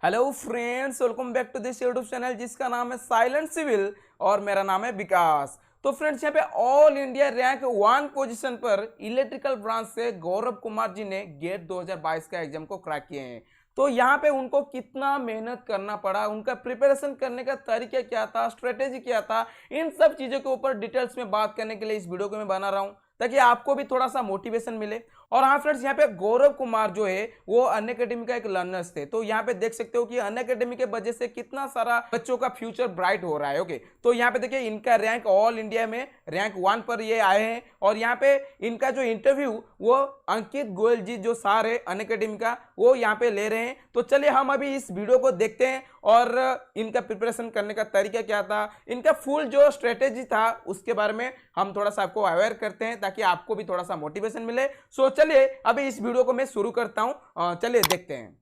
Hello friends, welcome back to this YouTube channel जिसका नाम है साइलेंट सिविल और मेरा नाम है विकास। तो फ्रेंड्स, यहाँ पे ऑल इंडिया रैंक 1 पोजीशन पर इलेक्ट्रिकल ब्रांच से गौरव कुमार जी ने गेट 2022 का एग्जाम को क्रैक किए हैं। तो यहाँ पे उनको कितना मेहनत करना पड़ा, उनका प्रिपरेशन करने का तरीका क्या था, स्ट्रेटेजी क्या था, इन सब चीजों के ऊपर डिटेल्स में बात करने के लिए इस वीडियो को मैं बना रहा हूँ ताकि आपको भी थोड़ा सा मोटिवेशन मिले। और हाँ फ्रेंड्स, यहाँ पे गौरव कुमार जो है वो अनअकैडमी का एक लर्नर्स थे। तो यहाँ पे देख सकते हो कि अनअकैडमी के वजह से कितना सारा बच्चों का फ्यूचर ब्राइट हो रहा है। ओके, तो यहाँ पे देखिए इनका रैंक ऑल इंडिया में रैंक 1 पर ये आए हैं। और यहाँ पे इनका जो इंटरव्यू वो अंकित गोयल जी जो सार है अनअकैडमी का, वो यहाँ पे ले रहे हैं। तो चलिए हम अभी इस वीडियो को देखते हैं और इनका प्रिपरेशन करने का तरीका क्या था, इनका फुल जो स्ट्रेटेजी था उसके बारे में हम थोड़ा सा आपको अवेयर करते हैं ताकि आपको भी थोड़ा सा मोटिवेशन मिले। सो चलिए अभी इस वीडियो को मैं शुरू करता हूं, चलिए देखते हैं।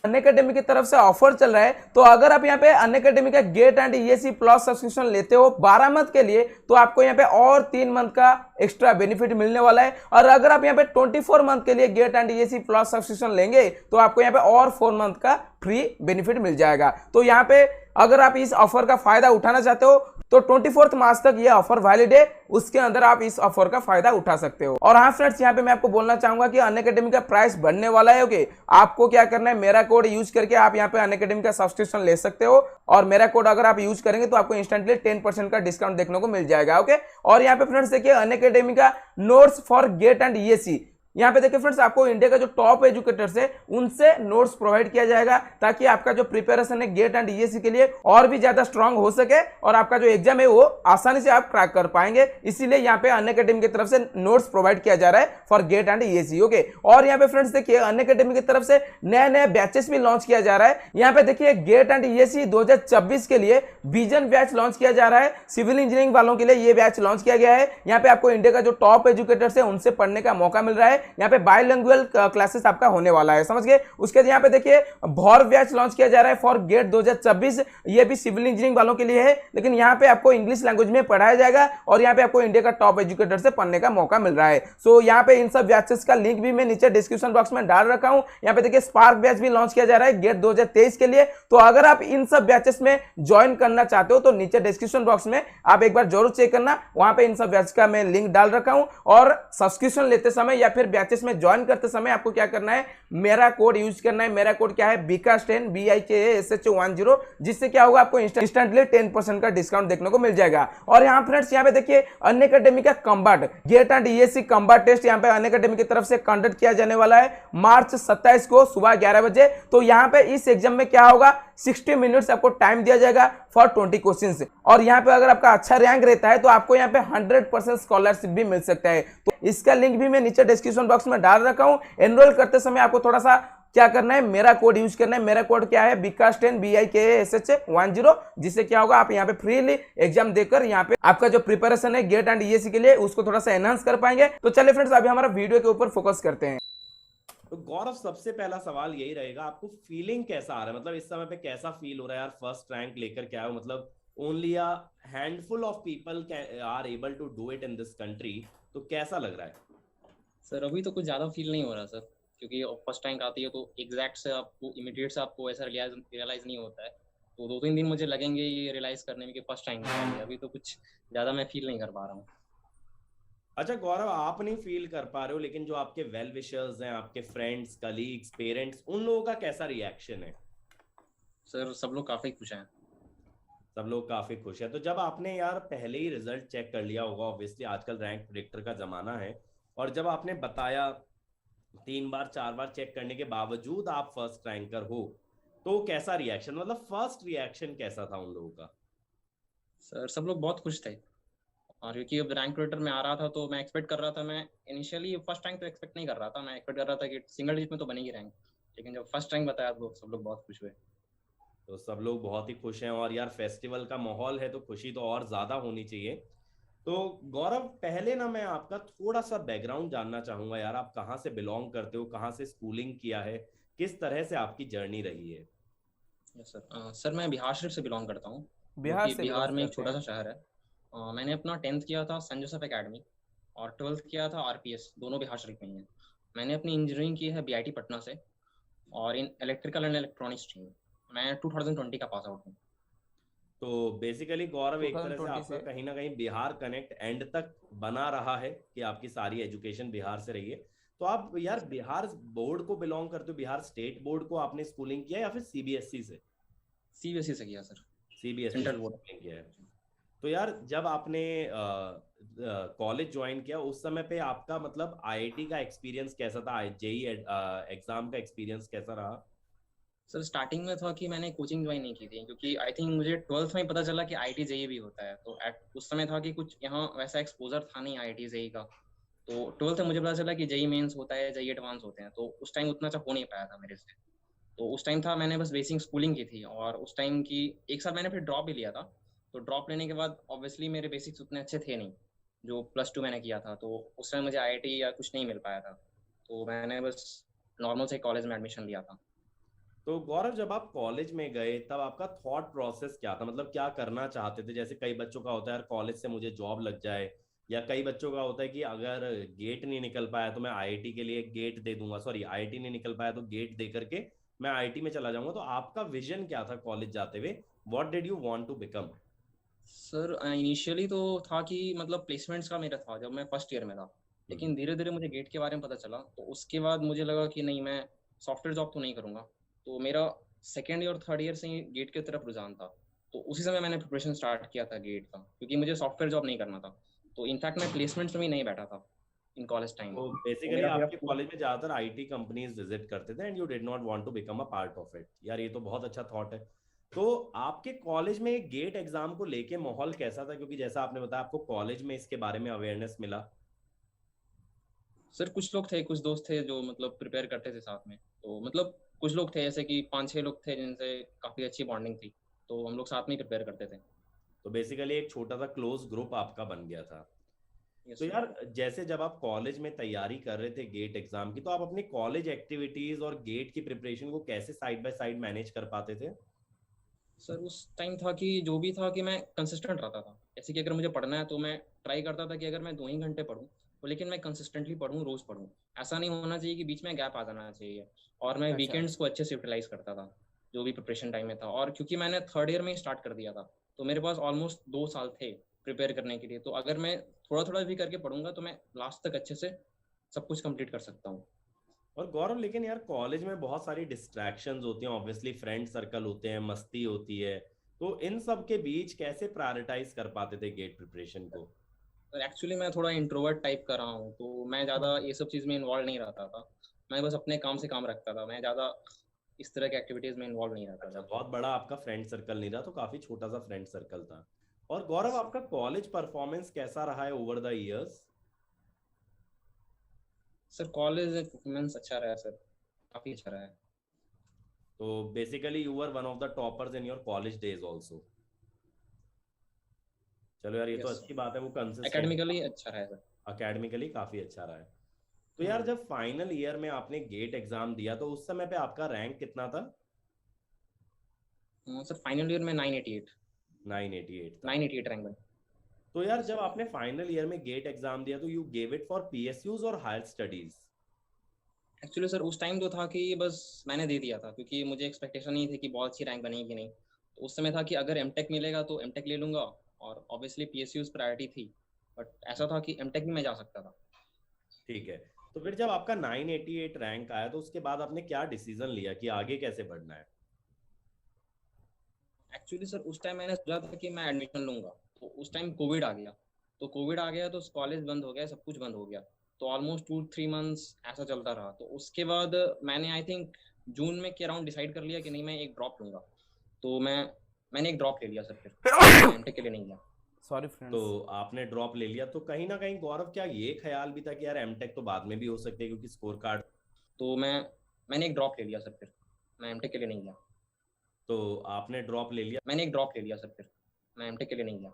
अनअकैडमी की तरफ से ऑफर चल रहा है। तो अगर आप यहाँ पे अनअकैडमी का GATE and ESE plus subscription लेते हो 12 मंथ के लिए, तो आपको यहाँ पे और 3 मंथ का एक्स्ट्रा बेनिफिट मिलने वाला है। और अगर आप यहाँ पे 24 मंथ के लिए GATE and ESE plus subscription लेंगे तो आपको यहाँ पे और 4 मंथ का फ्री बेनिफिट मिल जाएगा। तो यहाँ पे अगर आप इस ऑफर का फायदा उठाना चाहते हो तो 24 मार्च तक ये ऑफर वैलिड है, उसके अंदर आप इस ऑफर का फायदा उठा सकते हो। और हाँ फ्रेंड्स, यहाँ पे मैं आपको बोलना चाहूंगा कि अनअकैडमी का प्राइस बढ़ने वाला है। ओके, आपको क्या करना है, मेरा कोड यूज करके आप यहाँ पे अनअकैडमी का सब्सक्रिप्शन ले सकते हो। और मेरा कोड अगर आप यूज करेंगे तो आपको इंस्टेंटली 10% का डिस्काउंट देखने को मिल जाएगा। ओके, और यहाँ पे फ्रेंड्स देखिए अनअकैडमी का notes for GATE and ESE, यहाँ पे देखिए फ्रेंड्स आपको इंडिया का जो टॉप एजुकेटर्स है उनसे नोट्स प्रोवाइड किया जाएगा ताकि आपका जो प्रिपरेशन है गेट एंड ईएसी के लिए और भी ज्यादा स्ट्रांग हो सके और आपका जो एग्जाम है वो आसानी से आप क्रैक कर पाएंगे। इसीलिए यहाँ पे अनअकैडमी की तरफ से नोट्स प्रोवाइड किया जा रहा है for GATE and ESE. Okay, और यहाँ पे फ्रेंड्स देखिए अनअकैडमी की तरफ से नए नए बैचेस भी लॉन्च किया जा रहा है। यहाँ पे देखिए गेट एंड ईएसी 2026 के लिए विजन बैच लॉन्च किया जा रहा है। सिविल इंजीनियरिंग वालों के लिए ये बैच लॉन्च किया गया है। यहाँ पे आपको इंडिया का जो टॉप एजुकेटर्स है उनसे पढ़ने का मौका मिल रहा है। यहाँ पे बायलिंगुअल क्लासेस आपका होने वाला है, समझ गए। उसके यहाँ पे देखिए भौर बैच लॉन्च किया जा रहा है फॉर गेट 2026। ये भी सिविल इंजीनियरिंग वालों के लिए है, लेकिन यहाँ पे आपको इंग्लिश लैंग्वेज में पढ़ाया जाएगा और यहाँ पे आपको इंडिया का टॉप एजुकेटर से पढ़ने का मौका मिल रहा है। सो यहाँ पे इन सब बैचेस का लिंक भी मैं नीचे डिस्क्रिप्शन बॉक्स में डाल रखा हूँ। यहाँ पे देखिए स्पार्क बैच भी लॉन्च किया जा रहा है गेट 2023 के लिए। तो अगर आप इन सब बैचेस में ज्वाइन करना चाहते हो तो नीचे डिस्क्रिप्शन बॉक्स में आप एक बार जरूर चेक करना, वहां पे इन सब बैच का मैं लिंक डाल रखा हूं। और सब्सक्रिप्शन लेते समय या फिर बैचेस में ज्वाइन करते समय आपको क्या करना है, मेरा कोड यूज करना है। मेरा कोड क्या है, विकास10 BIKASH10, जिससे क्या होगा आपको इंस्टेंटली 10% का डिस्काउंट देखने को मिल जाएगा। और यहाँ फ्रेंड्स यहाँ पे देखिए अनअकैडमी का combat GATE and ESE combat test यहाँ पे अनअकैडमी की तरफ से कंडक्ट किया जाने वाला है मार्च 27 को सुबह 11 बजे। तो यहाँ पे इस एग्जाम में क्या होगा, 60 मिनट्स आपको टाइम दिया जाएगा फॉर 20 क्वेश्चंस। और यहाँ पे अगर आपका अच्छा रैंक रहता है तो आपको यहाँ पे 100% स्कॉलरशिप भी मिल सकता है। तो इसका लिंक भी मैं नीचे डिस्क्रिप्शन बॉक्स में डाल रखा हूँ। एनरोल करते समय आपको थोड़ा सा क्या करना है, मेरा कोड यूज करना है। मेरा कोड क्या है, विकास10 BIKASH10, जिससे क्या होगा आप यहाँ पे फ्रीली एग्जाम देकर यहाँ पे आपका जो प्रिपरेशन है गेट एंड ईएसी के लिए उसको थोड़ा सा एनहांस कर पाएंगे। तो चलिए फ्रेंड्स अभी हमारा वीडियो के ऊपर फोकस करते हैं। तो गौरव, सबसे पहला सवाल यही रहेगा, आपको फीलिंग कैसा आ रहा है? मतलब इस समय पे कैसा फील हो रहा है यार, फर्स्ट रैंक लेकर के आए हो। मतलब only a handful of people are able to do it in this country. तो कैसा लग रहा है? सर अभी तो कुछ ज़्यादा फील नहीं हो रहा सर, क्योंकि फर्स्ट रैंक आती है तो एग्जैक्ट से आपको इमीडिएट से आपको ऐसा रियलाइज नहीं होता है। तो 2-3 दिन मुझे लगेंगे ये रियलाइज करने में कि फर्स्ट रैंक आई है। अभी तो कुछ ज़्यादा मैं फील नहीं कर पा रहा हूँ। अच्छा गौरव, आप नहीं फील कर पा रहे हो, लेकिन जो आपके वेल विशर्स हैं, आपके फ्रेंड्स, कलीग्स, पेरेंट्स, उन लोगों का कैसा रिएक्शन है? सर सब लोग काफ़ी खुश हैं। सब लोग काफी खुश है। तो जब आपने यार पहले ही रिजल्ट चेक कर लिया होगा, ऑब्वियसली आजकल रैंक प्रेडिक्टर का जमाना है, और जब आपने बताया 3 बार 4 बार चेक करने के बावजूद आप फर्स्ट रैंकर हो, तो कैसा रिएक्शन, मतलब फर्स्ट रिएक्शन कैसा था उन लोगों का? सर सब लोग बहुत खुश थे, और क्योंकि अब रैंक रेटर में आ रहा था तो मैं एक्सपेक्ट कर रहा था, मैं इनिशियली फर्स्ट रैंक तो एक्सपेक्ट नहीं कर रहा था। मैं एक्सपेक्ट कर रहा था कि सिंगल डिजिट में तो बनेगी रैंक, लेकिन जब फर्स्ट रैंक बताया तो सब लोग बहुत खुश हुए। तो सब लोग बहुत ही खुश हैं, और यार फेस्टिवल का माहौल है तो खुशी तो और ज्यादा होनी चाहिए। तो गौरव, पहले ना मैं आपका थोड़ा सा बैकग्राउंड जानना चाहूंगा यार, आप कहाँ से बिलोंग करते हो, कहाँ से स्कूलिंग किया है, किस तरह से आपकी जर्नी रही है? Yes sir. सर मैं बिहार शरीफ से बिलोंग करता हूँ, जो बिहार कि से बिहार बिलोंग में एक करते छोटा सा हैं। शहर है। मैंने अपना 10th किया था सेंट जोसेफ एकेडमी, और 12th किया था आरपीएस, दोनों बिहार शरीफ में ही है। मैंने अपनी इंजीनियरिंग की है बीआईटी पटना से। और in electrical and electronic stream. मैं 2020 का पास आउट हूँ। तो बेसिकली गौरव एक तरह से 2020 आपका से। कहीं ना कहीं बिहार कनेक्ट एंड तक बना रहा है कि आपकी सारी एजुकेशन बिहार से रही है। तो आप यार बिहार बोर्ड को बिलोंग करते हो, बिहार स्टेट बोर्ड को आपने स्कूलिंग किया या फिर सीबीएसई से? सीबीएसई से किया सर, सीबीएसई से सेंट्रल बोर्ड। स्कूलिंग किया है। तो यार जब आपने कॉलेज ज्वाइन किया उस समय पे आपका मतलब आईआईटी का एक्सपीरियंस कैसा था, जेई एग्जाम का एक्सपीरियंस कैसा रहा? सर स्टार्टिंग में था कि मैंने कोचिंग ज्वाइन नहीं की थी, क्योंकि आई थिंक मुझे 12th में ही पता चला कि आईआईटी जेईई भी होता है। तो एट उस समय था कि कुछ यहाँ वैसा एक्सपोजर था नहीं आईआईटी जेईई का। तो 12th में मुझे पता चला कि जेईई मेंस होता है, जेईई एडवांस होते हैं। तो उस टाइम उतना अच्छा हो नहीं पाया था मेरे से। तो उस टाइम था मैंने बस बेसिक स्कूलिंग की थी, और उस टाइम की एक साल मैंने फिर ड्रॉप भी लिया था। तो ड्रॉप लेने के बाद ऑब्वियसली मेरे बेसिक्स उतने अच्छे थे नहीं जो +2 मैंने किया था। तो उस टाइम मुझे आईआईटी या कुछ नहीं मिल पाया था। तो मैंने बस नॉर्मल से कॉलेज में एडमिशन लिया था। तो गौरव जब आप कॉलेज में गए तब आपका थॉट प्रोसेस क्या था, मतलब क्या करना चाहते थे? जैसे कई बच्चों का होता है यार कॉलेज से मुझे जॉब लग जाए, या कई बच्चों का होता है कि अगर गेट नहीं निकल पाया तो मैं आईआईटी के लिए गेट दे दूंगा, सॉरी आईआईटी नहीं निकल पाया तो गेट दे करके मैं आईआईटी में चला जाऊंगा। तो आपका विजन क्या था कॉलेज जाते हुए? What did you want to become? Sir initially तो था कि मतलब प्लेसमेंट्स का मेरा था जब मैं फर्स्ट ईयर में था। लेकिन धीरे धीरे मुझे गेट के बारे में पता चला, तो उसके बाद मुझे लगा कि नहीं, मैं सॉफ्टवेयर जॉब तो नहीं करूँगा। तो मेरा सेकेंड ईयर और थर्ड ईयर से ही गेट की तरफ रुझान था। तो उसी समय मैंने प्रिपरेशन स्टार्ट किया था गेट का, क्योंकि मुझे सॉफ्टवेयर जॉब नहीं करना था। तो इनफैक्ट मैं प्लेसमेंट्स में भी नहीं बैठा था इन कॉलेज टाइम। तो तो बेसिकली मेरा मेरा आपके पूरा कॉलेज में ज्यादातर आईटी कंपनीज विजिट करते थे and you did not want to become a part of it. यार ये तो बहुत अच्छा थॉट है। तो आपके कॉलेज में गेट एग्जाम को लेके माहौल कैसा था, क्योंकि जैसा आपने बताया आपको कॉलेज में इसके बारे में अवेयरनेस मिला। सर कुछ लोग थे, कुछ दोस्त थे जो मतलब प्रिपेयर करते थे साथ में। तो मतलब कुछ लोग थे ऐसे कि 5-6 लोग थे जिनसे काफ़ी अच्छी बॉन्डिंग थी। तो हम लोग साथ में ही प्रिपेयर करते थे। तो बेसिकली एक छोटा सा क्लोज ग्रुप आपका बन गया था। तो यस सर। यार जैसे जब आप कॉलेज में तैयारी कर रहे थे गेट एग्जाम की, तो आप अपनी कॉलेज एक्टिविटीज और गेट की प्रिपरेशन को कैसे साइड बाय साइड मैनेज कर पाते थे? सर उस टाइम था कि जो भी था कि मैं कंसिस्टेंट रहता था। जैसे कि अगर मुझे पढ़ना है तो मैं ट्राई करता था कि अगर मैं 2 ही घंटे पढूं, तो लेकिन मैं कंसिस्टेंटली पढूं, रोज पढूं। ऐसा नहीं होना चाहिए कि बीच में गैप आ जाना चाहिए। और मैं अच्छा। वीकेंड्स को अच्छे से यूटिलाइज करता था जो भी प्रिपरेशन टाइम में था। और क्योंकि मैंने थर्ड ईयर में ही स्टार्ट कर दिया था, तो मेरे पास ऑलमोस्ट 2 साल थे प्रिपेयर करने के लिए। तो अगर मैं थोड़ा थोड़ा भी करके पढ़ूंगा तो मैं लास्ट तक अच्छे से सब कुछ कंप्लीट कर सकता हूँ। और गौरव लेकिन यार कॉलेज में बहुत सारी डिस्ट्रैक्शंस होती हैं, ऑब्वियसली फ्रेंड सर्कल होते हैं, मस्ती होती है। तो इन सब के बीच कैसे प्रायोरिटाइज कर पाते थे गेट प्रिपरेशन को? एक्चुअली मैं थोड़ा इंट्रोवर्ट टाइप का रहा हूँ, तो मैं ज़्यादा ये सब चीज़ में इन्वॉल्व नहीं रहता था। मैं बस अपने काम से काम रखता था। मैं ज़्यादा इस तरह के एक्टिविटीज़ में इन्वॉल्व नहीं रहता अच्छा, था। बहुत बड़ा आपका फ्रेंड सर्कल नहीं रहा, तो काफी छोटा सा फ्रेंड सर्कल था। और गौरव आपका कॉलेज परफॉर्मेंस कैसा रहा है over the years? Sir college performance अच्छा रहा है सर, काफ़ी अच्छा रहा है। तो basically you were one of the toppers in your college days also. चलो यार ये तो यस अच्छी सर, बात है, वो कंसिस्टेंट। एकेडमिकली अच्छा रहा है सर। अकेडमिकली काफी अच्छा रहा है। तो यार जब फाइनल ईयर में आपने गेट एग्जाम दिया तो उस समय पे आपका रैंक कितना था? सर फाइनल ईयर में 988, 988 था। 988 रैंक बना। तो यार यस जब सर। आपने फाइनल ईयर में गेट एग्जाम दिया तो you gave it for PSUs और हायर स्टडीज? एक्चुअली सर उस टाइम तो था कि बस मैंने दे दिया था, क्योंकि मुझे एक्सपेक्टेशन नहीं थी कि बहुत अच्छी रैंक बनेगी नहीं। तो उस समय था कि अगर एमटेक मिलेगा तो एमटेक ले लूंगा, और ऑब्वियसली पीएसयूज प्रायोरिटी थी। बट ऐसा था कि एमटेक भी मैं जा सकता था। ठीक है। तो फिर जब आपका 988 रैंक आया तो उसके बाद आपने क्या डिसीजन लिया कि आगे कैसे बढ़ना है? एक्चुअली सर उस टाइम मैंने सोचा था कि मैं एडमिशन लूंगा। तो उस टाइम कोविड आ गया। तो कोविड आ गया तो कॉलेज बंद हो गया, सब कुछ बंद हो गया। तो ऑलमोस्ट 2-3 मंथ्स ऐसा चलता रहा। तो उसके बाद मैंने आई थिंक जून में के अराउंड डिसाइड कर लिया कि नहीं, मैं एक ड्रॉप लूंगा। तो मैंने एक ड्रॉप ले लिया सर। फिर मैं एमटेक के लिए नहीं गया। सॉरी तो फ्रेंड्स। आपने ड्रॉप ले लिया तो कहीं ना कहीं गौरव क्या ये ख्याल भी था कि यार एमटेक तो बाद में भी हो सकती है क्योंकि स्कोर कार्ड? तो मैंने एक ड्रॉप ले लिया सर। फिर मैं एमटेक के लिए नहीं गया। तो आपने ड्रॉप ले लिया। मैंने एक ड्रॉप ले लिया सर। फिर मैं एमटेक के लिए नहीं गया।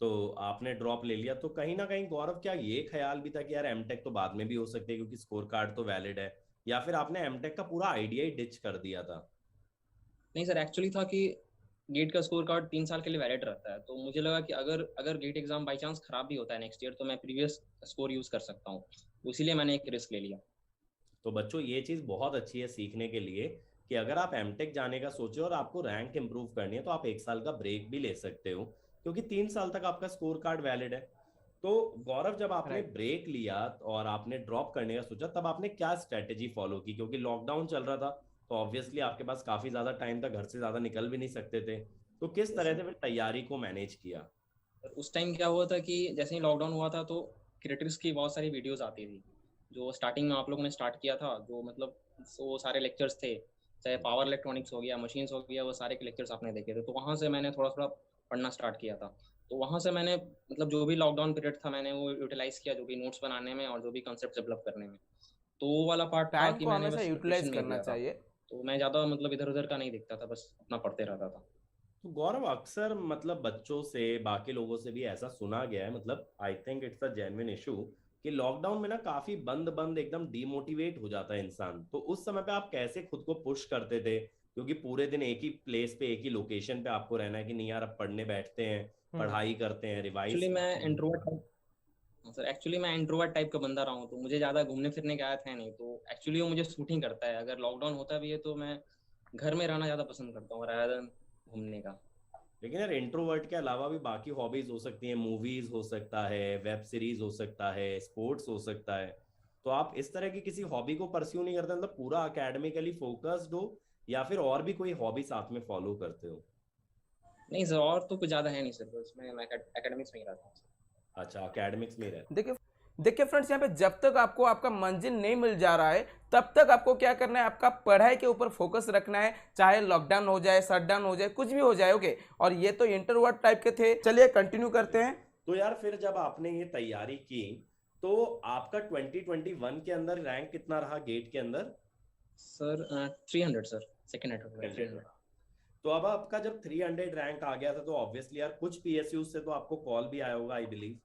तो आपने ड्रॉप ले लिया तो कहीं ना कहीं गौरव क्या ये ख्याल भी था कि यार एमटेक तो बाद में भी हो सकती है क्योंकि स्कोर कार्ड तो वैलिड है, या फिर आपने एमटेक का पूरा आइडिया ही डिच कर दिया था? नहीं सर, एक्चुअली था कि गेट का स्कोर कार्ड 3 साल के लिए वैलिड रहता है। तो मुझे लगा कि अगर अगर गेट एग्जाम बाई चांस खराब भी होता है नेक्स्ट ईयर, तो मैं प्रीवियस स्कोर यूज कर सकता हूँ। तो इसीलिए मैंने एक रिस्क ले लिया। तो बच्चों ये चीज़ बहुत अच्छी है सीखने के लिए कि अगर आप एमटेक जाने का सोचे और आपको रैंक इंप्रूव करनी है तो आप 1 साल का ब्रेक भी ले सकते हो, क्योंकि 3 साल तक आपका स्कोर कार्ड वैलिड है। तो गौरव, जब आपने राइट। ब्रेक लिया और आपने ड्रॉप करने का सोचा, तब आपने क्या स्ट्रेटेजी फॉलो की? क्योंकि लॉकडाउन चल रहा था, तो ऑब्वियसली आपके पास काफी ज्यादा टाइम था, घर से ज्यादा निकल भी नहीं सकते थे। तो किस Yes, तरह sir. से फिर तैयारी को मैनेज किया? उस टाइम क्या हुआ था कि जैसे ही लॉकडाउन हुआ था तो क्रिएटिव्स की बहुत सारी वीडियोस आती थी, जो स्टार्टिंग में आप लोगों ने स्टार्ट किया था, जो मतलब वो सारे लेक्चर्स थे, चाहे पावर इलेक्ट्रॉनिक्स हो गया, मशीन्स हो गया, वो सारे के लेक्चर्स आपने देखे थे। तो वहाँ से मैंने थोड़ा थोड़ा पढ़ना स्टार्ट किया था। तो वहाँ से मैंने मतलब जो भी लॉकडाउन पीरियड था मैंने वो यूटिलाइज किया, जो भी नोट्स बनाने में और जो भी कंसेप्ट डेवलप करने में। तो वो वाला पार्ट था टाइम कि को मैंने हमेशा बस यूटिलाइज प्रिपरेशन में ही करना दिया था। चाहिए। तो मैं ज़्यादा मतलब इधर उधर का नहीं देखता था, बस अपना पढ़ते रहता था। तो गौरव, अक्सर मतलब बच्चों से, बाकी लोगों से भी ऐसा सुना गया है, मतलब I think it's a genuine issue, कि लॉकडाउन में ना काफी बंद बंद एकदम डीमोटिवेट हो जाता है इंसान। तो उस समय पे आप कैसे खुद को पुश करते थे? क्योंकि पूरे दिन एक ही प्लेस पे, एक ही लोकेशन पे आपको रहना है कि नहीं यार अब पढ़ने बैठते हैं, हम्म। पढ़ाई करते हैं, रिवाइज एक्चुअली मैं करते हैं। इंट्रोवर्ट, सर एक्चुअली मैं इंट्रोवर्ट टाइप का बंदा रहा हूँ, तो मुझे ज़्यादा घूमने फिरने की आदत है नहीं। तो एक्चुअली वो मुझे सूट ही करता है। अगर लॉकडाउन होता भी है तो मैं घर में रहना ज़्यादा पसंद करता हूँ rather than घूमने का। लेकिन यार इंट्रोवर्ट के अलावा भी बाकी हॉबीज हो सकती हैं, मूवीज हो सकता है, वेब सीरीज हो सकता है, स्पोर्ट्स हो सकता है। तो आप इस तरह की किसी हॉबी को परस्यू नहीं करते, मतलब पूरा अकेडमिकली फोकस्ड हो, या फिर और भी कोई हॉबी साथ में फॉलो करते हो? नहीं सर, और तो कुछ ज़्यादा है नहीं सर, बस मैं एकेडमिक्स में ही रहता हूँ। अच्छा, अकेडमिक्स में ही रहते देखिए, देखिए फ्रेंड्स, यहाँ पे जब तक आपको आपका मंजिल नहीं मिल जा रहा है तब तक आपको क्या करना है, आपका पढ़ाई के ऊपर फोकस रखना है, चाहे लॉकडाउन हो जाए, शटडाउन हो जाए, कुछ भी हो जाए। ओके, और ये तो इंट्रोवर्ट टाइप के थे। चलिए कंटिन्यू करते हैं। तो यार फिर जब आपने ये तैयारी की, तो आपका 2021 के अंदर रैंक कितना रहा गेट के अंदर? Sir 300 sir, second attempt 100 300। रहा। तो अब आपका जब 300 रैंक आ गया था, तो ऑब्वियसली यार कुछ पीएसयू से तो आपको कॉल भी आया होगा, आई बिलीव।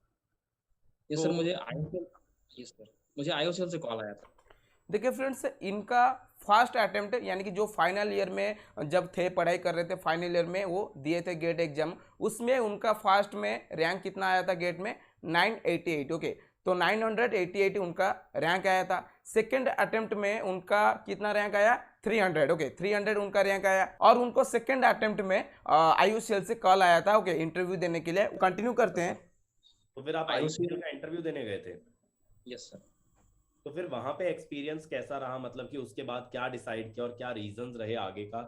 ये तो सर मुझे आईओसीएल, ये सर मुझे आईओसीएल से कॉल आया था। देखिए फ्रेंड्स, इनका फर्स्ट अटेम्प्ट यानी कि जो फाइनल ईयर में जब थे, पढ़ाई कर रहे थे, फाइनल ईयर में वो दिए थे गेट एग्जाम, उसमें उनका फर्स्ट में रैंक कितना आया था गेट में? 988। ओके, तो 988 उनका रैंक आया था। सेकंड अटेम्प्ट में उनका कितना रैंक आया? 300। ओके, 300 उनका रैंक आया, और उनको सेकंड अटेम्प्ट में आईयूसीएल से कॉल आया था, ओके, इंटरव्यू देने के लिए। कंटिन्यू करते हैं। तो फिर आप आईयूसीएल आईओसीएल, का इंटरव्यू देने गए थे? Yes sir. तो फिर वहां पे एक्सपीरियंस कैसा रहा, मतलब कि उसके बाद क्या डिसाइड किया और क्या रीजंस रहे आगे का?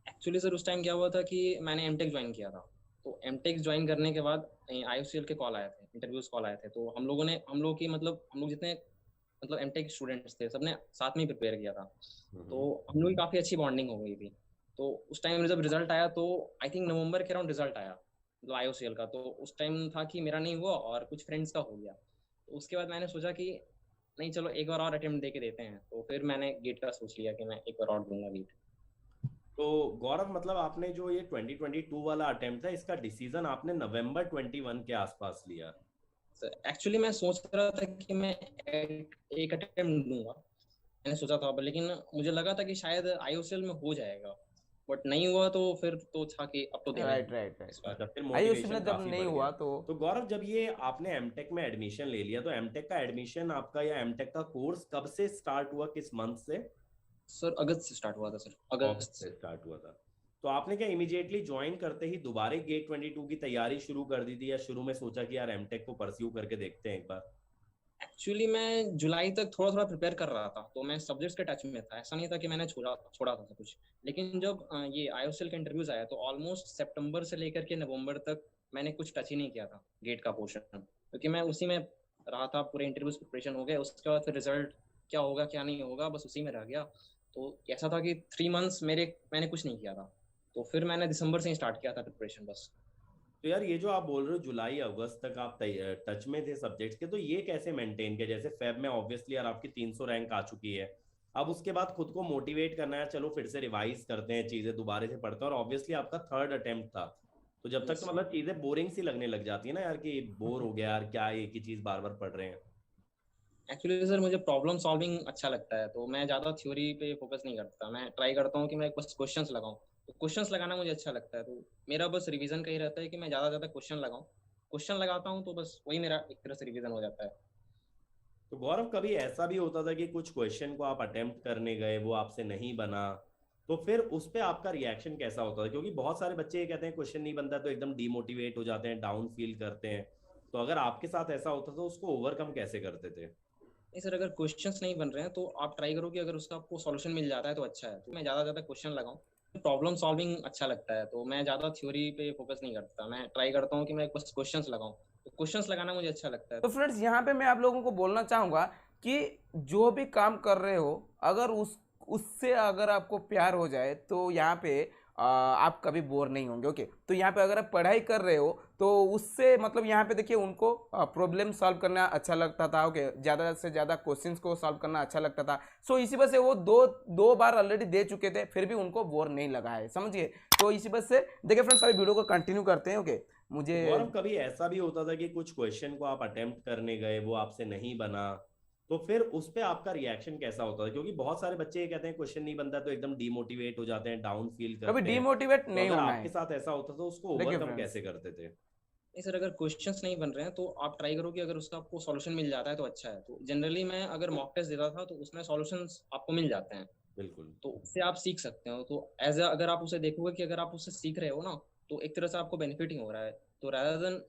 एक्चुअली सर उस टाइम क्या हुआ था कि मैंने एमटेक ज्वाइन किया था। तो एमटेक ज्वाइन करने के बाद आईओसीएल के कॉल आए थे, इंटरव्यूज कॉल आए थे। तो हम लोग की मतलब हम लोग जितने मतलब एमटेक स्टूडेंट्स थे सबने साथ में ही प्रिपेयर किया था। तो हम लोग की काफ़ी अच्छी बॉन्डिंग हो गई थी। तो उस टाइम जब रिजल्ट आया तो आई थिंक नवंबर के अराउंड रिजल्ट आया मतलब आईओसीएल का। तो उस टाइम था कि मेरा नहीं हुआ और कुछ फ्रेंड्स का हो गया। तो उसके बाद मैंने सोचा कि नहीं चलो एक बार और अटेम्प्ट दे के देते हैं। तो फिर मैंने गेट का सोच लिया कि मैं एक बार और दूंगा गेट। तो गौरव, मतलब आपने जो ये 2022 वाला अटेम्प्ट था, इसका डिसीजन आपने नवंबर 21 के आसपास लिया? एक्चुअली मैं सोच रहा था कि मैं एक अटेम्प्ट दूंगा, मैंने सोचा था। लेकिन मुझे लगा था कि शायद आईओसीएल में हो जाएगा, बट नहीं हुआ। तो फिर तो था कि अब तो देना ही राइट है राइट इस राइट। बार। अच्छा, फिर आईयूसीएल मोटिवेशन में जब काफी नहीं बढ़ गया। हुआ तो तो गौरव, जब ये आपने एमटेक में एडमिशन ले लिया, तो एमटेक का एडमिशन आपका या एमटेक का कोर्स कब से स्टार्ट हुआ, किस मंथ से? सर अगस्त से स्टार्ट हुआ था सर, अगस्त अगस्त से से। स्टार्ट हुआ था। तो आपने क्या इमीडिएटली ज्वाइन करते ही दोबारा गेट 22 की तैयारी शुरू कर दी थी, या शुरू में सोचा कि यार एमटेक को परस्यू करके देखते हैं एक बार? एक्चुअली मैं जुलाई तक थोड़ा थोड़ा प्रिपेयर कर रहा था, तो मैं सब्जेक्ट्स के टच में था। ऐसा नहीं था कि मैंने छोड़ा छोड़ा था सब कुछ। लेकिन जब ये आईओसीएल का इंटरव्यूज आया तो ऑलमोस्ट सितंबर से लेकर के नवंबर तक मैंने कुछ टच ही नहीं किया था गेट का पोर्शन, क्योंकि मैं उसी में रहा था। पूरे इंटरव्यूज प्रिपरेशन हो गए, उसके बाद फिर रिजल्ट क्या होगा क्या नहीं होगा बस उसी में रह गया। तो ऐसा था कि 3 मंथ्स मैंने कुछ नहीं किया था। तो फिर मैंने दिसंबर से ही स्टार्ट किया था प्रिपरेशन बस। तो यार ये जो आप बोल रहे हो जुलाई अगस्त तक आप टच में थे सब्जेक्ट्स के, तो ये कैसे मेंटेन किया? जैसे फेब में ऑब्वियसली यार आपकी 300 रैंक आ चुकी है, अब उसके बाद खुद को मोटिवेट करना है, चलो फिर से रिवाइज करते हैं, चीजें दोबारा से पढ़ते हैं, और ऑब्वियसली आपका थर्ड अटेम्प्ट था। तो जब तक तो Yes. मतलब चीजें बोरिंग सी लगने लग जाती है ना यार, कि बोर हो गया यार, क्या एक ही चीज बार बार पढ़ रहे हैं। एक्चुअली सर मुझे प्रॉब्लम सॉल्विंग अच्छा लगता है, तो मैं ज़्यादा थ्योरी पे फोकस नहीं करता। मैं ट्राई करता हूँ कि मैं बस क्वेश्चंस लगाऊं। तो क्वेश्चंस लगाना मुझे अच्छा लगता है। तो मेरा बस रिवीजन का ही रहता है कि मैं ज़्यादा ज़्यादा क्वेश्चन लगाऊं। क्वेश्चन लगाता हूँ तो बस वही मेरा एक तरह से रिवीजन हो जाता है। तो गौरव कभी ऐसा भी होता था कि कुछ क्वेश्चन को आप अटेम्प्ट करने गए, वो आपसे नहीं बना, तो फिर उस पे आपका रिएक्शन कैसा होता था? क्योंकि बहुत सारे बच्चे ये कहते हैं क्वेश्चन नहीं बनता तो एकदम डिमोटिवेट हो जाते हैं, डाउन फील करते हैं। तो अगर आपके साथ ऐसा होता तो उसको ओवरकम कैसे करते थे? नहीं सर, अगर क्वेश्चंस नहीं बन रहे हैं तो आप ट्राई करो कि अगर उसका आपको सॉल्यूशन मिल जाता है तो अच्छा है। तो मैं ज़्यादा क्वेश्चन लगाऊं, प्रॉब्लम सॉल्विंग अच्छा लगता है, तो मैं ज़्यादा थ्योरी पे फोकस नहीं करता। मैं ट्राई करता हूँ कि मैं बस क्वेश्चंस लगाऊं, तो क्वेश्चंस लगाना मुझे अच्छा लगता है। तो फ्रेंड्स यहाँ पे मैं आप लोगों को बोलना चाहूंगा कि जो भी काम कर रहे हो, अगर उससे अगर आपको प्यार हो जाए तो यहाँ पे आप कभी बोर नहीं होंगे। ओके, तो यहाँ पे अगर आप पढ़ाई कर रहे हो तो उससे मतलब यहाँ पे देखिए उनको प्रॉब्लम सॉल्व करना अच्छा लगता था। ओके, ज़्यादा से ज़्यादा क्वेश्चंस को सॉल्व करना अच्छा लगता था। सो इसी वजह से वो दो दो बार ऑलरेडी दे चुके थे, फिर भी उनको बोर नहीं लगा है, समझिए। तो इसी वजह से देखिए फ्रेंड्स, अभी वीडियो को कंटिन्यू करते हैं। ओके, तो मुझे गौरव कभी ऐसा भी होता था कि कुछ क्वेश्चन को आप अटेम्प्ट करने गए, वो आपसे नहीं बना, तो फिर उस पे आपका रिएक्शन कैसा होता था? क्योंकि बहुत सारे बच्चे ये कहते हैं क्वेश्चन नहीं बनता तो एकदम डिमोटिवेट हो जाते हैं, डाउन फील कभी करते हैं। डिमोटिवेट तो नहीं अगर होना आपके है। साथ ऐसा होता तो उसको देखिए ओवरकम फ्रेंड्स, कैसे करते थे? नहीं सर, अगर क्वेश्चंस नहीं बन रहे हैं तो आप ट्राई करो कि अगर उसका आपको सॉल्यूशन मिल जाता है तो अच्छा है। तो जनरली मैं अगर मॉक टेस्ट देता था तो उसमें सॉल्यूशंस आपको मिल जाते हैं, बिल्कुल। तो उससे आप सीख सकते हो। तो अगर आप उसे देखोगे कि अगर आप उससे सीख रहे हो ना, तो एक तरह से आपको बेनिफिट ही हो रहा है। तो rather देन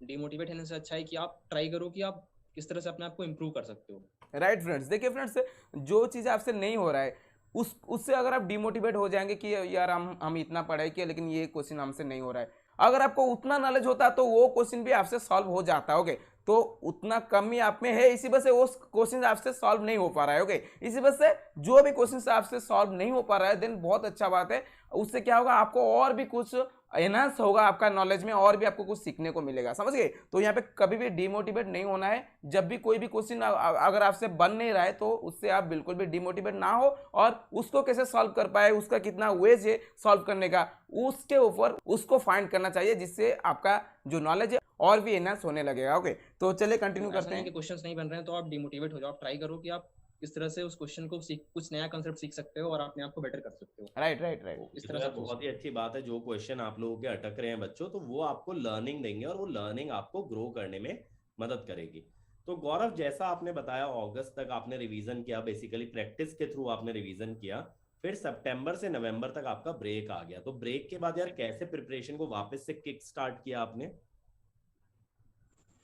डिमोटिवेट होने से अच्छा है कि आप ट्राई करो कि आप किस तरह से अपने आप को इम्प्रूव कर सकते हो। राइट फ्रेंड्स, देखिए फ्रेंड्स, जो चीज़ आपसे नहीं हो रहा है उससे अगर आप डिमोटिवेट हो जाएंगे कि यार हम इतना पढ़ाई किया लेकिन ये क्वेश्चन हमसे नहीं हो रहा है, अगर आपको उतना नॉलेज होता तो वो क्वेश्चन भी आपसे सॉल्व हो जाता। ओके, तो उतना कमी आप में है, इसी वजह से वो क्वेश्चन आपसे सॉल्व नहीं हो पा रहा है। ओके, इसी वजह से जो भी क्वेश्चन आपसे सॉल्व नहीं हो पा रहा है, देन बहुत अच्छा बात है। उससे क्या होगा, आपको और भी कुछ एनहांस होगा आपका नॉलेज में, और भी आपको कुछ सीखने को मिलेगा, समझ गए। तो यहाँ पे कभी भी डिमोटिवेट नहीं होना है। जब भी कोई भी क्वेश्चन अगर आपसे बन नहीं रहा है तो उससे आप बिल्कुल भी डिमोटिवेट ना हो, और उसको कैसे सॉल्व कर पाए, उसका कितना वेज है सॉल्व करने का, उसके ऊपर उसको फाइंड करना चाहिए, जिससे आपका जो नॉलेज है और भी एनहांस होने लगेगा। ओके, तो चलिए कंटिन्यू तो ऐसा करते नहीं कि हैं। क्वेश्चंस नहीं बन रहे हैं तो आप डिमोटिवेट हो जाओ। आप ट्राई करो कि आप किस तरह से उस क्वेश्चन को सीख, कुछ नया कंसेप्ट सीख सकते हो और अपने आप को बेटर कर सकते हो। Right right right. तो इस ये तो तरह से यार आप सोच बहुत ही सकते अच्छी बात है। जो क्वेश्चन आप लोगों के अटक रहे हैं बच्चों, तो वो आपको लर्निंग देंगे और वो लर्निंग आपको ग्रो करने में मदद करेगी। तो गौरव, जैसा आपने बताया अगस्त तक आपने रिवीजन किया, बेसिकली प्रैक्टिस के थ्रू आपने रिवीजन किया, फिर सितंबर से नवंबर तक आपका ब्रेक आ गया। तो ब्रेक के बाद यार कैसे प्रिपरेशन को वापस से किक स्टार्ट किया आपने?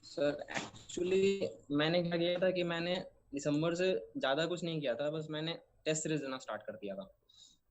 सर, एक्चुअली मैंने क्या किया था कि मैंने दिसंबर से ज़्यादा कुछ नहीं किया था, बस मैंने टेस्ट सीरीज देना स्टार्ट कर दिया था।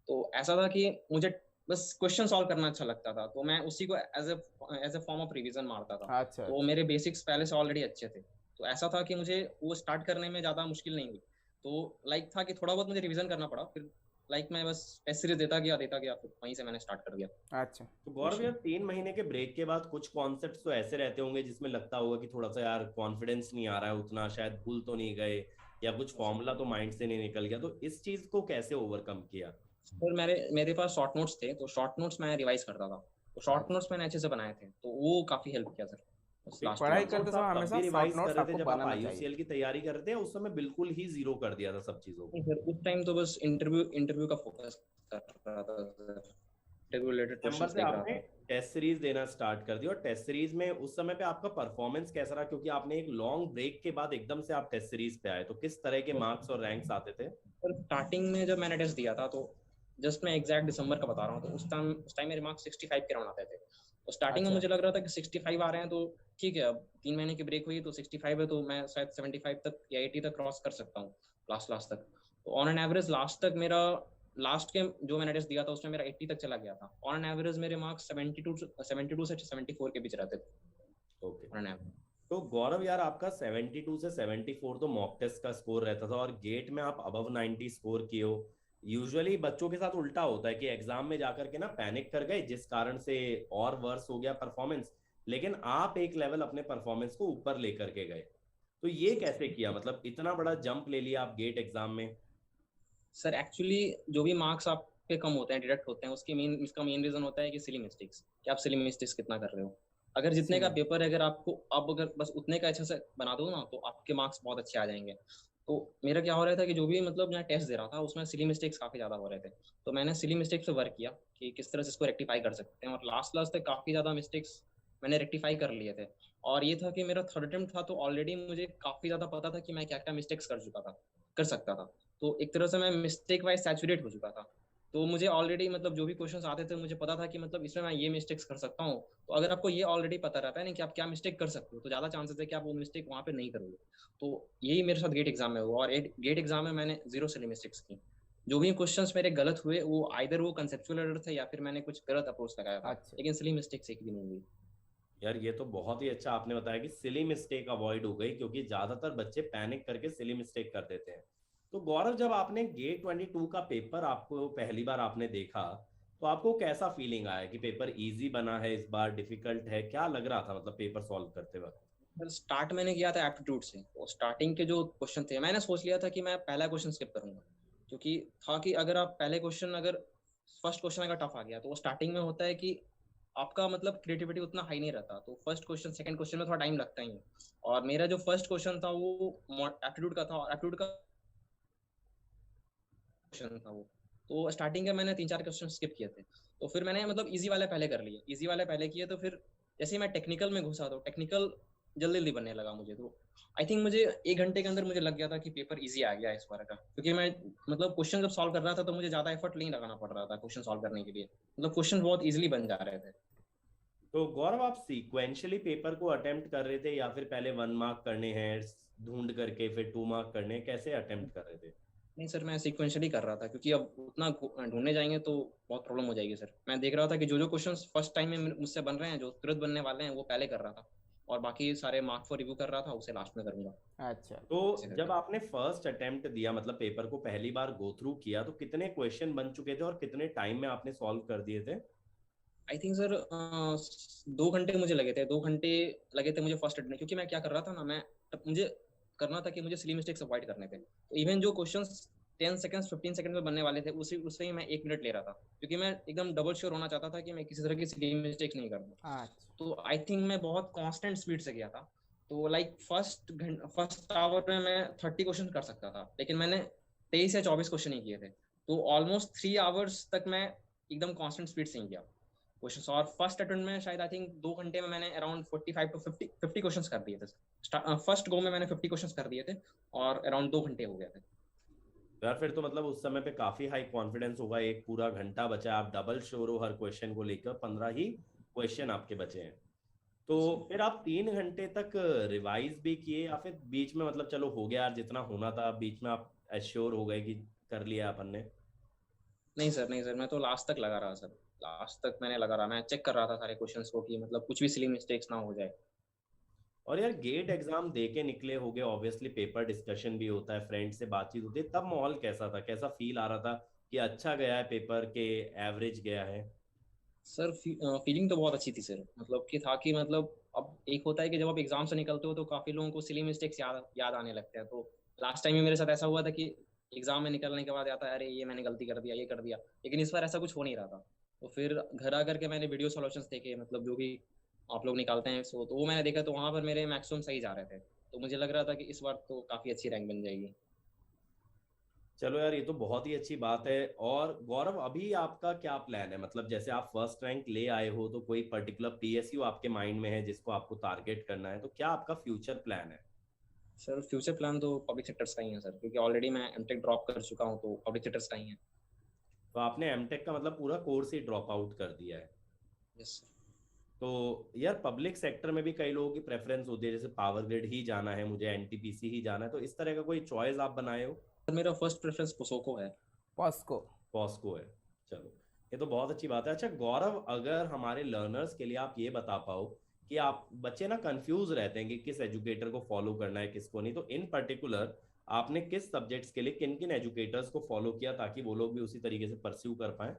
तो ऐसा था कि मुझे बस क्वेश्चन सॉल्व करना अच्छा लगता था, तो मैं उसी को as a form of revision मारता था। अच्छा तो अच्छा। मेरे बेसिक्स पहले से ऑलरेडी अच्छे थे, तो ऐसा था कि मुझे वो स्टार्ट करने में ज़्यादा मुश्किल नहीं हुई। तो लाइक था कि थोड़ा बहुत मुझे रिवीजन करना पड़ा, फिर लाइक मैं बस टेस्ट सीरीज देता गया, फिर वहीं से मैंने स्टार्ट कर दिया अच्छा, तो गौरव क्वेश्चन। यार, 3 महीने के ब्रेक के बाद कुछ कॉन्सेप्ट्स तो ऐसे रहते होंगे जिसमें लगता होगा कि थोड़ा सा यार कॉन्फिडेंस नहीं आ रहा है उतना, शायद भूल तो नहीं गए, या कुछ फॉर्मूला तो माइंड से नहीं निकल गया, तो इस चीज को कैसे ओवरकम किया? फिर मेरे मेरे पास शॉर्ट नोट्स थे, तो शॉर्ट नोट्स मैं रिवाइज करता था। तो शॉर्ट नोट्स मैंने अच्छे से बनाए थे, तो वो काफ़ी हेल्प किया सर बस फिर लास्ट पढ़ाई शॉर्ट मंथ से। करते नोट्स आप समय तब हमेशा भी शॉर्ट रिवाइज कर नोट्स रहे थे आपको जब आप बनाना चाहिए। आईयूसीएल की तैयारी कर रहे थे? उस समय बिल्कुल ही जीरो कर दिया था सब चीजों को? नहीं सर, उस टाइम तो बस इंटरव्यू का फोकस कर रहा था सर, इंटरव्यू रिलेटेड सितंबर क्वेश्चंस से देख रहा आपने था। टेस्ट सीरीज देना स्टार्ट कर दिया, और टेस्ट सीरीज में उस समय पे आपका परफॉर्मेंस कैसा रहा? क्योंकि आपने एक लॉन्ग ब्रेक के बाद एकदम से आप टेस्ट सीरीज पे आए, तो किस तरह के मार्क्स और रैंक्स आते थे? सर स्टार्टिंग में जब मैंने टेस्ट दिया था, तो जस्ट मैं एग्जैक्ट दिसंबर का बता रहा हूँ, तो उस टाइम मेरे मार्क्स 65 के राउंड आते थे। तो स्टार्टिंग में अच्छा मुझे लग रहा था कि 65 आ रहे हैं तो ठीक है, अब 3 महीने की ब्रेक हुई तो 65 है, तो मैं शायद 75 तक या 80 तक क्रॉस कर सकता हूँ लास्ट लास्ट तक। तो ऑन एन एवरेज लास्ट तक मेरा, लास्ट के जो मैंने टेस्ट दिया था उसमें मेरा 80 तक चला गया था। ऑन एन एवरेज मेरे मार्क्स 72 से 74 के बीच रहते थे ओके। On an average. तो गौरव यार, आपका 72 से 74 तो मॉक टेस्ट का स्कोर रहता था, और गेट में आप अबव 90 स्कोर किए हो। यूजुअली बच्चों के साथ उल्टा होता है कि एग्जाम में जाकर के ना पैनिक कर गए, जिस कारण से और वर्स हो गया परफॉर्मेंस। लेकिन आप एक लेवल अपने परफॉर्मेंस को ऊपर लेकर के गए, तो ये कैसे किया? मतलब इतना बड़ा जंप ले लिया आप गेट एग्जाम में। सर एक्चुअली जो भी मार्क्स आपके कम होते हैं, डिडक्ट होते हैं, इसका मेन रीजन होता है कि सिली मिस्टेक्स, कि आप सिली मिस्टेक्स कितना कर रहे हो। अगर जितने का सिली पेपर है, अगर आपको अब अगर बस उतने का अच्छे से बना दो ना, तो आपके मार्क्स बहुत अच्छे आ जाएंगे। तो मेरा क्या हो रहा था कि जो भी मतलब मैं टेस्ट दे रहा था उसमें सिली मिस्टेक्स काफी ज्यादा हो रहे थे। तो मैंने सिली मिस्टेक्स पे वर्क किया कि किस तरह से इसको रेक्टिफाई कर सकते हैं, और लास्ट लास्ट तक काफी ज्यादा मिस्टेक्स मैंने रेक्टिफाई कर लिए थे। और ये था कि मेरा थर्ड अटेम्प्ट था, तो ऑलरेडी मुझे काफी ज्यादा पता था कि मैं क्या क्या मिस्टेक्स कर सकता था। तो एक तरह से मैं मिस्टेक वाइज सैचुरेट हो चुका था। तो मुझे ऑलरेडी मतलब जो भी क्वेश्चंस आते थे मुझे पता था कि मतलब इसमें मैं ये मिस्टेक्स कर सकता हूँ। तो अगर आपको ये ऑलरेडी पता रहता है ना कि आप क्या मिस्टेक कर सकते हो, तो ज्यादा चांसेस है कि आप वो मिस्टेक वहाँ पे नहीं करोगे। तो यही मेरे साथ गेट एग्जाम में हुआ, और गेट एग्जाम में मैंने जीरो सिली मिस्टेक्स की। जो भी क्वेश्चंस मेरे गलत हुए वो आइदर वो कंसेप्चुअल एरर थे या फिर मैंने कुछ गलत अप्रोच लगाया था, अच्छा। लेकिन सिली मिस्टेक्स एक भी नहीं हुई। यार ये तो बहुत ही अच्छा आपने बताया कि सिली मिस्टेक अवॉइड हो गई, क्योंकि ज्यादातर बच्चे पैनिक करके सिली मिस्टेक कर देते हैं। तो गौरव, जब आपने गेट 22 का पेपर आपको पहली बार आपने देखा, तो आपको कैसा फीलिंग आया कि पेपर इजी बना है इस बार, डिफिकल्ट है, क्या लग रहा था मतलब पेपर सॉल्व करते वक्त? स्टार्ट मैंने किया था एप्टीट्यूड से, और स्टार्टिंग के जो क्वेश्चन थे मैंने सोच लिया था कि मैं पहला क्वेश्चन स्किप करूंगा, क्योंकि था कि अगर आप पहले क्वेश्चन अगर फर्स्ट क्वेश्चन अगर टफ आ गया तो वो स्टार्टिंग में होता है कि आपका मतलब क्रिएटिविटी उतना हाई नहीं रहता, तो फर्स्ट क्वेश्चन सेकंड क्वेश्चन में थोड़ा टाइम लगता ही है। और मेरा जो फर्स्ट क्वेश्चन था वो एप्टीट्यूड का था, और एप्टीट्यूड का क्वेश्चन था वो। तो स्टार्टिंग के मैंने 3-4 क्वेश्चन स्किप किए थे। तो फिर मैंने मतलब इजी वाले पहले कर लिए, इजी वाले पहले किए, तो फिर जैसे ही मैं टेक्निकल में घुसा तो टेक्निकल जल्दी जल्दी बनने लगा मुझे। तो आई थिंक मुझे 1 घंटे के अंदर मुझे लग गया था कि पेपर इजी आ गया इस बार का, क्योंकि मैं मतलब क्वेश्चन जब सॉल्व कर रहा था तो मुझे ज्यादा एफर्ट नहीं लगाना पड़ रहा था क्वेश्चन सॉल्व करने के लिए, मतलब क्वेश्चन बहुत इजीली बन जा रहे थे। तो गौरव, आप सीक्वेंशियली पेपर को अटेम्प्ट कर रहे थे या फिर पहले 1 मार्क करने हैं ढूंढ करके फिर 2 मार्क करने हैं, कैसे अटेम्प्ट कर रहे थे? नहीं सर, मैं सीक्वेंशियली कर रहा था, क्योंकि अब उतना ढूंढने जाएंगे तो बहुत प्रॉब्लम हो जाएगी सर। मैं देख रहा था कि जो जो क्वेश्चंस फर्स्ट टाइम में मुझसे बन रहे हैं, जो तुरंत बनने वाले हैं, वो पहले कर रहा था, और बाकी सारे मार्क फॉर रिव्यू कर रहा था, उसे लास्ट में करूंगा, अच्छा। तो ऐसे जब करके। आपने फर्स्ट अटेम्प्ट दिया, मतलब पेपर को पहली बार गो थ्रू किया, तो कितने क्वेश्चन बन चुके थे और कितने टाइम में आपने सॉल्व कर दिए थे? आई थिंक सर 2 घंटे मुझे लगे थे, 2 घंटे लगे थे मुझे फर्स्ट अटेम्प्ट, क्योंकि मैं क्या कर रहा था ना, मैं मुझे करना था कि मुझे सिली मिस्टेक्स अवॉइड करने थे। तो इवन जो क्वेश्चंस 10 सेकंड 15 सेकंड में बनने वाले थे, उसी उससे ही मैं 1 मिनट ले रहा था, क्योंकि मैं एकदम डबल श्योर होना चाहता था कि मैं किसी तरह की सिली मिस्टेक्स नहीं करूँ। अच्छा। तो आई थिंक मैं बहुत कांस्टेंट स्पीड से गया था। तो लाइक फर्स्ट आवर में मैं 30 क्वेश्चन कर सकता था, लेकिन मैंने 23 या 24 क्वेश्चन ही किए थे। तो ऑलमोस्ट 3 आवर्स तक मैं एकदम कांस्टेंट स्पीड से ही किया क्वेश्चन। और फर्स्ट अटेम्प्ट में शायद आई थिंक 2 घंटे में मैंने अराउंड 45 to 50 क्वेश्चन कर दिए थे। फर्स्ट गो में मैंने 50 क्वेश्चन कर दिए थे, और अराउंड 2 घंटे हो गए थे। तो यार फिर तो मतलब उस समय पे काफी हाई कॉन्फिडेंस होगा, एक पूरा घंटा बचा है, आप डबल श्योर हो हर क्वेश्चन को लेकर, 15 ही क्वेश्चन आपके बचे हैं। तो फिर आप 3 घंटे तक रिवाइज भी किए या फिर बीच में मतलब चलो हो गया यार जितना होना था, बीच में आप एश्योर हो गए कि कर लिया अपन ने? नहीं सर, नहीं सर, मैं तो लास्ट तक लगा रहा सर। लास्ट तक मैंने लगा रहा, मैं चेक कर रहा था सारे क्वेश्चंस को कि मतलब कुछ भी सिली मिस्टेक्स ना हो जाए। और यार गेट एग्जाम दे के निकले होगे, ऑब्वियसली पेपर डिस्कशन भी होता है, फ्रेंड से बातचीत होती है, तब माहौल कैसा था, कैसा फील आ रहा था कि अच्छा गया है पेपर के, एवरेज गया है? सर फीलिंग तो बहुत अच्छी थी सर, मतलब कि था कि मतलब अब एक होता है कि जब आप एग्जाम से निकलते हो तो काफी लोगों को सिली मिस्टेक्स याद आने लगते हैं। तो लास्ट टाइम में मेरे साथ ऐसा हुआ था कि एग्जाम में निकलने के बाद आता है, अरे ये मैंने गलती कर दिया, ये कर दिया, लेकिन इस बार ऐसा कुछ हो नहीं रहा था। तो फिर घर आकर के मैंने वीडियो सॉल्यूशंस देखे, मतलब जो भी आप लोग निकालते हैं, सो तो वो मैंने देखा, तो वहां पर मेरे मैक्सिमम सही जा रहे थे। तो मुझे लग रहा था कि इस बार तो काफी अच्छी रैंक बन जाएगी। चलो यार, ये तो बहुत ही अच्छी बात है। और गौरव, अभी आपका क्या प्लान है, मतलब जैसे आप फर्स्ट रैंक ले आए हो, तो कोई पर्टिकुलर पीएसयू आपके माइंड में है जिसको आपको टारगेट करना है, तो क्या आपका फ्यूचर प्लान है? सर फ्यूचर प्लान तो पब्लिक सेक्टर्स का ही है सर, क्योंकि ऑलरेडी मैं एमटेक ड्रॉप कर चुका हूँ, तो पब्लिक सेक्टर्स का ही है। तो आपने एमटेक का मतलब पूरा कोर्स ही ड्रॉप आउट कर दिया है? यस। तो यार पब्लिक सेक्टर में भी कई लोगों की प्रेफरेंस होती है, जैसे पावर ग्रिड ही जाना है मुझे, एनटीपीसी ही जाना है, तो इस तरह का कोई चॉइस आप बनाए हो? सर मेरा फर्स्ट प्रेफरेंस पोसोको है। पॉस्को। पॉस्को है। चलो, ये तो बहुत अच्छी बात है। अच्छा गौरव, अगर हमारे लर्नर्स के लिए आप ये बता पाओ कि आप, बच्चे ना कंफ्यूज रहते हैं कि किस एजुकेटर को फॉलो करना है किसको नहीं, तो इन पर्टिकुलर आपने किस सब्जेक्ट्स के लिए किन किन एजुकेटर्स को फॉलो किया ताकि वो लोग भी उसी तरीके से परस्यू कर पाए?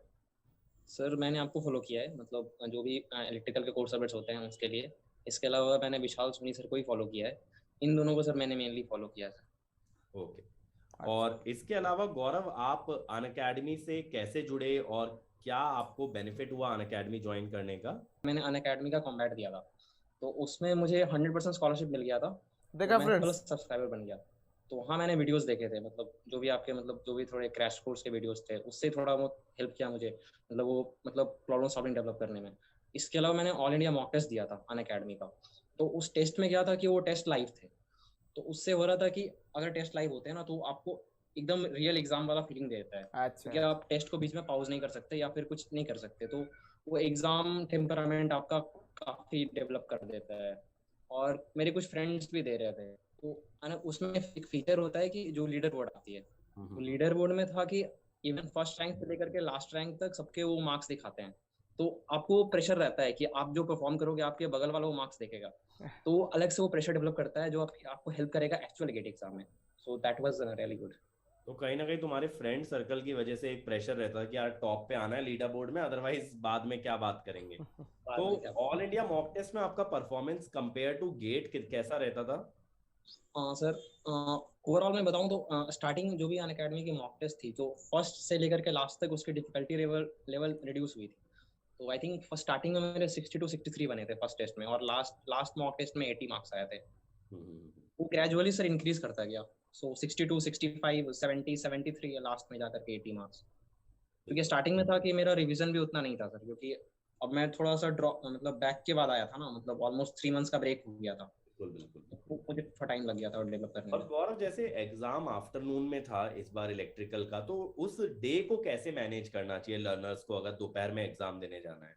सर मैंने आपको फॉलो किया है, मतलब जो भी इलेक्ट्रिकल के कोर्स सब्जेक्ट्स होते हैं उसके लिए। इसके अलावा मैंने विशाल सुनी सर को ही फॉलो किया है। इन दोनों को सर मैंने मेनली फॉलो किया है। ओके। अच्छा। और इसके अलावा गौरव, आप अनअकैडमी से कैसे जुड़े और क्या आपको बेनिफिट हुआ अनअकैडमी ज्वाइन करने का? मैंने अन अकेडमी का कॉम्बैट दिया था, तो उसमें मुझे 100% स्कॉलरशिप मिल गया था। तो देखा मैं प्लस फ्रेंड्स। सब्सक्राइबर बन गया। तो वहाँ मैंने वीडियोस देखे थे, मतलब जो भी आपके मतलब जो भी थोड़े क्रैश कोर्स के वीडियोस थे, उससे थोड़ा बहुत हेल्प किया मुझे, मतलब वो मतलब प्रॉब्लम सॉल्विंग डेवलप करने में। इसके अलावा मैंने ऑल इंडिया मॉक टेस्ट दिया था अन अकेडमी का। तो उस टेस्ट में क्या था कि वो टेस्ट लाइव थे, तो उससे हो रहा था कि अगर टेस्ट लाइव होते हैं ना तो आपको एकदम रियल एग्जाम वाला फीलिंग देता है, अच्छा क्योंकि आप टेस्ट को बीच में पॉज नहीं कर सकते या फिर कुछ नहीं कर सकते, तो वो एग्जाम टेम्परामेंट आपका काफी डेवलप कर देता है। और मेरे कुछ फ्रेंड्स भी दे रहे थे, तो उसमें एक फीचर होता है कि जो लीडर बोर्ड आती है, तो लीडर बोर्ड में था कि इवन फर्स्ट रैंक से लेकर के लास्ट रैंक तक सबके वो मार्क्स दिखाते हैं, तो आपको प्रेशर रहता है कि आप जो परफॉर्म करोगे आपके बगल वाला वो मार्क्स देखेगा, तो वो अलग से वो प्रेशर डेवलप करता है जो आपको हेल्प करेगा एक्चुअल गेट एग्जाम में। So that was really good. तो कहीं ना कहीं तुम्हारे फ्रेंड सर्कल की वजह से एक प्रेशर रहता है कि यार टॉप पे आना है लीडर बोर्ड में, अदरवाइज बाद में क्या बात करेंगे। तो ऑल इंडिया मॉक टेस्ट में आपका परफॉर्मेंस कंपेयर टू गेट कैसा रहता था? हाँ सर, ओवरऑल मैं बताऊं तो स्टार्टिंग जो भी अनअकैडमी की मॉक टेस्ट थी, तो फर्स्ट से लेकर के लास्ट तक उसकी डिफिकल्टी लेवल रिड्यूस हुई थी। तो आई थिंक फर्स्ट स्टार्टिंग में मेरे 62 63 बने थे फर्स्ट टेस्ट में, और लास्ट मॉक टेस्ट में 80 मार्क्स आए थे। वो ग्रेजुअली सर इंक्रीज करता गया, सो 62 65 70 73 लास्ट में जाकर के 80 मार्क्स। क्योंकि स्टार्टिंग में था कि मेरा रिवीजन भी उतना नहीं था सर, क्योंकि अब मैं थोड़ा सा ड्रॉप मतलब बैक के बाद आया था ना, मतलब ऑलमोस्ट 3 मंथ्स का ब्रेक हो गया था, बिल्कुल। तो मुझे थोड़ा टाइम लग गया था डेवलप करने और में। गौरव, जैसे एग्जाम आफ्टरनून में था इस बार इलेक्ट्रिकल का, तो उस डे को कैसे मैनेज करना चाहिए लर्नर्स को अगर दोपहर में एग्जाम देने जाना है?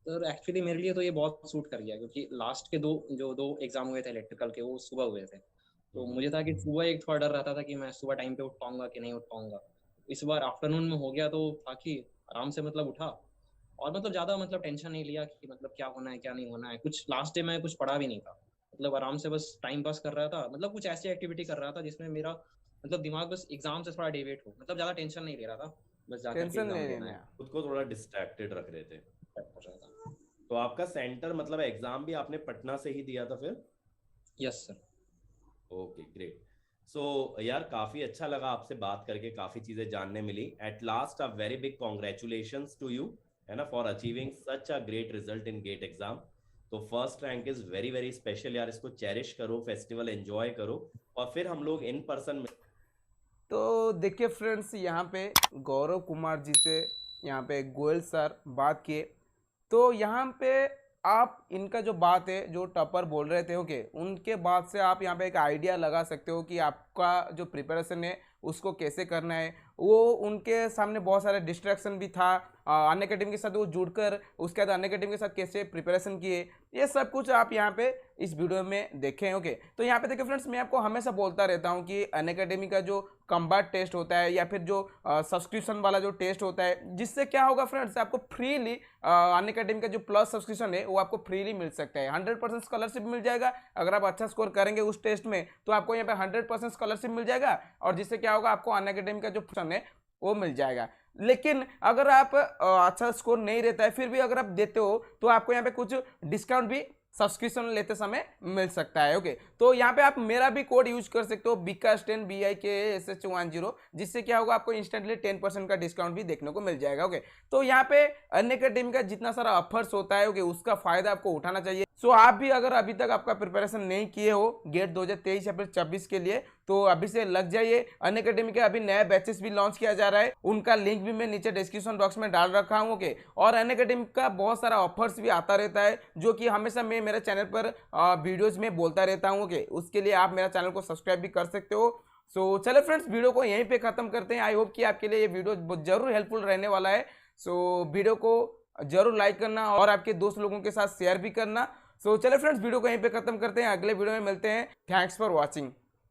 सर एक्चुअली मेरे लिए तो ये बहुत सूट कर गया, क्योंकि लास्ट के दो एग्जाम हुए थे इलेक्ट्रिकल के, वो सुबह हुए थे, तो मुझे था कि सुबह एक थोड़ा डर रहता था कि मैं सुबह टाइम पे उठ पाऊंगा कि नहीं उठ पाऊंगा। इस बार आफ्टरनून में हो गया, तो था कि आराम से मतलब उठा, और मतलब ज्यादा मतलब टेंशन नहीं लिया कि मतलब क्या होना है क्या नहीं होना है। कुछ लास्ट डे में कुछ पढ़ा भी नहीं था, मतलब आराम से बस टाइम पास कर रहा था, मतलब कुछ ऐसी एक्टिविटी कर रहा था जिसमें मेरा मतलब दिमाग बस एग्जाम से थोड़ा डेविएट हो, मतलब ज्यादा टेंशन नहीं ले रहा था, बस जाकर के टेंशन एग्जाम नहीं देना लेना है। है। खुद को थोड़ा डिस्ट्रैक्टेड रख रहे थे। कर रहा था। तो आपका सेंटर मतलब एग्जाम भी आपने पटना से ही दिया था फिर? Yes sir. Okay, great. So यार काफी अच्छा लगा आपसे बात करके, काफी चीजें जानने मिली। At last a very big congratulations to you, है ना, for achieving such a great result in GATE exam. तो first rank is very very special यार, इसको चेरिश करो, फेस्टिवल एंजॉय करो, और फिर हम लोग इन पर्सन। तो देखिए फ्रेंड्स, यहाँ पे गौरव कुमार जी से यहाँ पे गोयल सर बात किए, तो यहाँ पे आप इनका जो बात है जो टॉपर बोल रहे थे, ओके, उनके बाद से आप यहाँ पे एक आइडिया लगा सकते हो कि आपका जो प्रिपरेशन है उसको कैसे करना है। वो उनके सामने बहुत सारे डिस्ट्रैक्शन भी था, अनअकैडमी के साथ वो जुड़कर उसके बाद अनअकैडमी के साथ कैसे प्रिपरेशन किए, ये सब कुछ आप यहाँ पे इस वीडियो में देखें। ओके, तो यहाँ पे देखिए फ्रेंड्स, मैं आपको हमेशा बोलता रहता हूँ कि अनअकैडमी का जो कम्बाट टेस्ट होता है या फिर जो सब्सक्रिप्शन वाला जो टेस्ट होता है, जिससे क्या होगा फ्रेंड्स, आपको फ्रीली अनअकैडमी का जो प्लस सब्सक्रिप्शन है वो आपको फ्रीली मिल सकता है। 100% स्कॉलरशिप मिल जाएगा। अगर आप अच्छा स्कोर करेंगे उस टेस्ट में तो आपको यहाँ पे 100% स्कॉलरशिप मिल जाएगा, और जिससे क्या होगा, आपको अनअकैडमी का जो फंड है वो मिल जाएगा। लेकिन अगर आप अच्छा स्कोर नहीं रहता है फिर भी अगर आप देते हो तो आपको यहाँ पे कुछ डिस्काउंट भी सब्सक्रिप्शन लेते समय मिल सकता है। ओके, तो यहाँ पे आप मेरा भी कोड यूज कर सकते हो, BIKAS10 BIKASH10, जिससे क्या होगा, आपको इंस्टेंटली 10% का डिस्काउंट भी देखने को मिल जाएगा। ओके, तो यहाँ पे अनअकैडमी का जितना सारा ऑफर्स होता है, ओके, उसका फायदा आपको उठाना चाहिए। सो आप भी अगर अभी तक आपका प्रिपरेशन नहीं किए हो गेट 2023 या फिर 24 के लिए, तो अभी से लग जाइए। अनअकैडमी के अभी नया बैचेस भी लॉन्च किया जा रहा है, उनका लिंक भी मैं नीचे डिस्क्रिप्शन बॉक्स में डाल रखा हूँ। ओके, और अनअकैडमी का बहुत सारा ऑफर्स भी आता रहता है, जो कि हमेशा मैं मेरे चैनल पर वीडियोज में बोलता रहता हूँ। ओके, उसके लिए आप मेरा चैनल को सब्सक्राइब भी कर सकते हो। सो चलो फ्रेंड्स, वीडियो को यहीं पे खत्म करते हैं। आई होप कि आपके लिए ये वीडियो जरूर हेल्पफुल रहने वाला है। सो वीडियो को जरूर लाइक करना और आपके दोस्त लोगों के साथ शेयर भी करना। सो चलो फ्रेंड्स, वीडियो को यहीं पे खत्म करते हैं, अगले वीडियो में मिलते हैं। Thanks for watching.